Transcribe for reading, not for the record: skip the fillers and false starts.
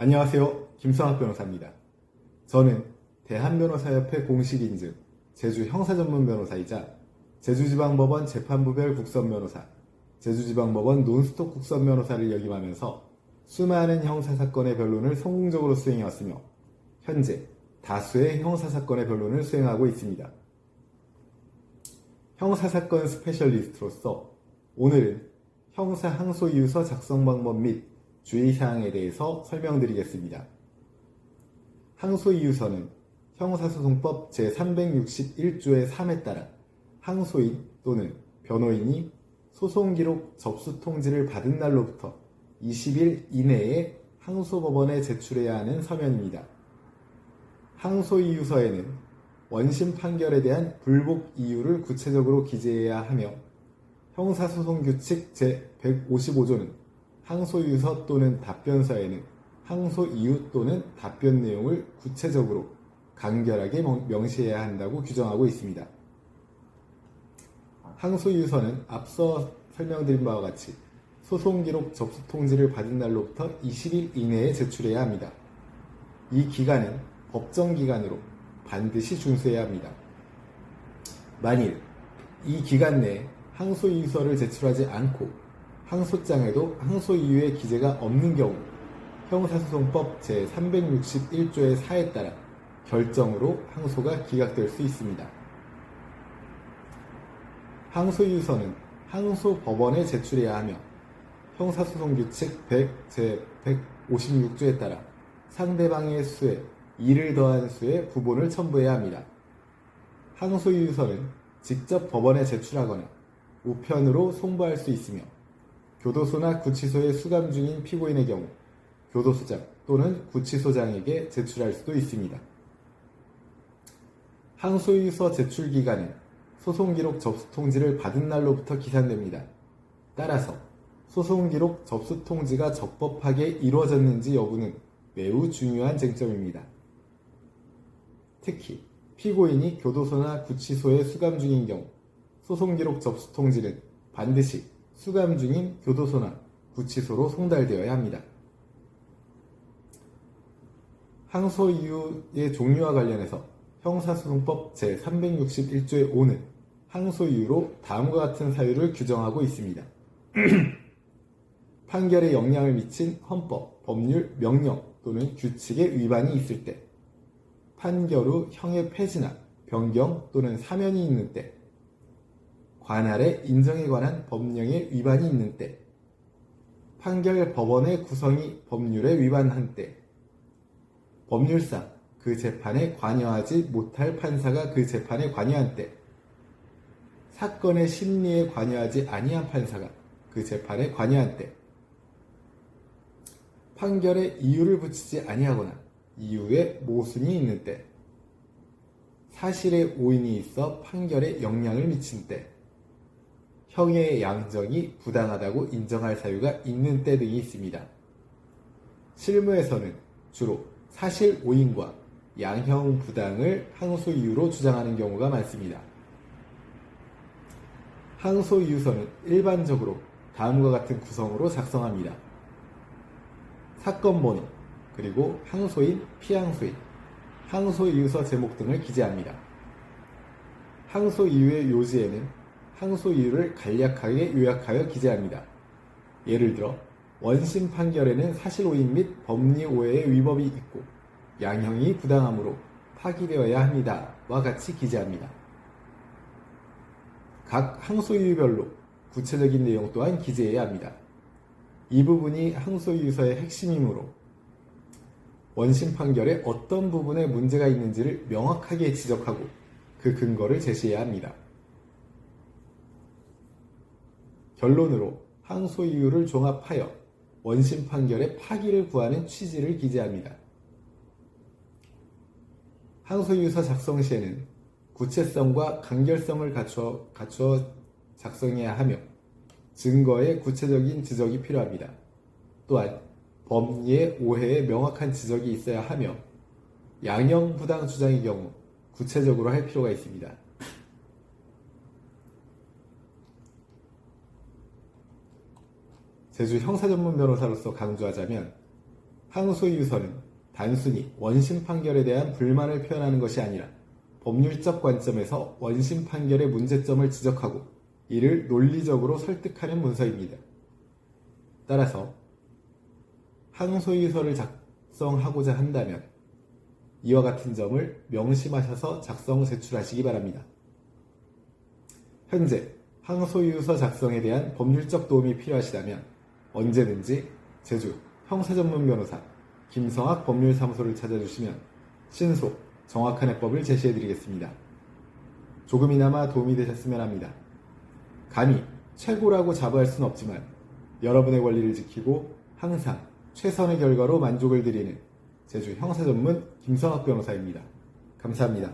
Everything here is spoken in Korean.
안녕하세요. 김성학 변호사입니다. 저는 대한변호사협회 공식인증 제주 형사전문변호사이자 제주지방법원 재판부별 국선변호사, 제주지방법원 논스톱 국선변호사를 역임하면서 수많은 형사사건의 변론을 성공적으로 수행해왔으며 현재 다수의 형사사건의 변론을 수행하고 있습니다. 형사사건 스페셜리스트로서 오늘은 형사항소이유서 작성 방법 및 주의사항에 대해서 설명드리겠습니다. 항소이유서는 형사소송법 제361조의 3에 따라 항소인 또는 변호인이 소송기록 접수 통지를 받은 날로부터 20일 이내에 항소법원에 제출해야 하는 서면입니다. 항소이유서에는 원심 판결에 대한 불복 이유를 구체적으로 기재해야 하며 형사소송규칙 제155조는 항소이유서 또는 답변서에는 항소 이유 또는 답변 내용을 구체적으로 간결하게 명시해야 한다고 규정하고 있습니다. 항소이유서는 앞서 설명드린 바와 같이 소송기록 접수 통지를 받은 날로부터 20일 이내에 제출해야 합니다. 이 기간은 법정기간으로 반드시 준수해야 합니다. 만일 이 기간 내에 항소이유서를 제출하지 않고 항소장에도 항소이유의 기재가 없는 경우 형사소송법 제361조의 4에 따라 결정으로 항소가 기각될 수 있습니다. 항소이유서는 항소법원에 제출해야 하며 형사소송규칙 제156조에 따라 상대방의 수에 2를 더한 수의 부본을 첨부해야 합니다. 항소이유서는 직접 법원에 제출하거나 우편으로 송부할 수 있으며 교도소나 구치소에 수감 중인 피고인의 경우 교도소장 또는 구치소장에게 제출할 수도 있습니다. 항소이유서 제출 기간은 소송기록 접수 통지를 받은 날로부터 기산됩니다. 따라서 소송기록 접수 통지가 적법하게 이루어졌는지 여부는 매우 중요한 쟁점입니다. 특히 피고인이 교도소나 구치소에 수감 중인 경우 소송기록 접수 통지는 반드시 수감 중인 교도소나 구치소로 송달되어야 합니다. 항소이유의 종류와 관련해서 형사소송법 제361조의 5는 항소이유로 다음과 같은 사유를 규정하고 있습니다. 판결에 영향을 미친 헌법, 법률, 명령 또는 규칙의 위반이 있을 때, 판결 후 형의 폐지나 변경 또는 사면이 있는 때, 관할의 인정에 관한 법령의 위반이 있는 때, 판결 법원의 구성이 법률에 위반한 때, 법률상 그 재판에 관여하지 못할 판사가 그 재판에 관여한 때, 사건의 심리에 관여하지 아니한 판사가 그 재판에 관여한 때, 판결에 이유를 붙이지 아니하거나 이유에 모순이 있는 때, 사실의 오인이 있어 판결에 영향을 미친 때, 형의 양정이 부당하다고 인정할 사유가 있는 때 등이 있습니다. 실무에서는 주로 사실 오인과 양형 부당을 항소이유로 주장하는 경우가 많습니다. 항소이유서는 일반적으로 다음과 같은 구성으로 작성합니다. 사건 번호, 그리고 항소인, 피항소인, 항소이유서 제목 등을 기재합니다. 항소이유의 요지에는 항소이유를 간략하게 요약하여 기재합니다. 예를 들어 원심 판결에는 사실 오인 및 법리 오해의 위법이 있고 양형이 부당하므로 파기되어야 합니다와 같이 기재합니다. 각 항소이유별로 구체적인 내용 또한 기재해야 합니다. 이 부분이 항소이유서의 핵심이므로 원심 판결에 어떤 부분에 문제가 있는지를 명확하게 지적하고 그 근거를 제시해야 합니다. 결론으로 항소이유를 종합하여 원심 판결의 파기를 구하는 취지를 기재합니다. 항소이유서 작성 시에는 구체성과 간결성을 갖추어 작성해야 하며 증거의 구체적인 지적이 필요합니다. 또한 법리의 오해에 명확한 지적이 있어야 하며 양형 부당 주장의 경우 구체적으로 할 필요가 있습니다. 제주 형사전문 변호사로서 강조하자면 항소유서는 단순히 원심 판결에 대한 불만을 표현하는 것이 아니라 법률적 관점에서 원심 판결의 문제점을 지적하고 이를 논리적으로 설득하는 문서입니다. 따라서 항소유서를 작성하고자 한다면 이와 같은 점을 명심하셔서 작성 제출하시기 바랍니다. 현재 항소유서 작성에 대한 법률적 도움이 필요하시다면 언제든지 제주 형사전문변호사 김성학 법률사무소를 찾아주시면 신속, 정확한 해법을 제시해드리겠습니다. 조금이나마 도움이 되셨으면 합니다. 감히 최고라고 자부할 수는 없지만 여러분의 권리를 지키고 항상 최선의 결과로 만족을 드리는 제주 형사전문 김성학 변호사입니다. 감사합니다.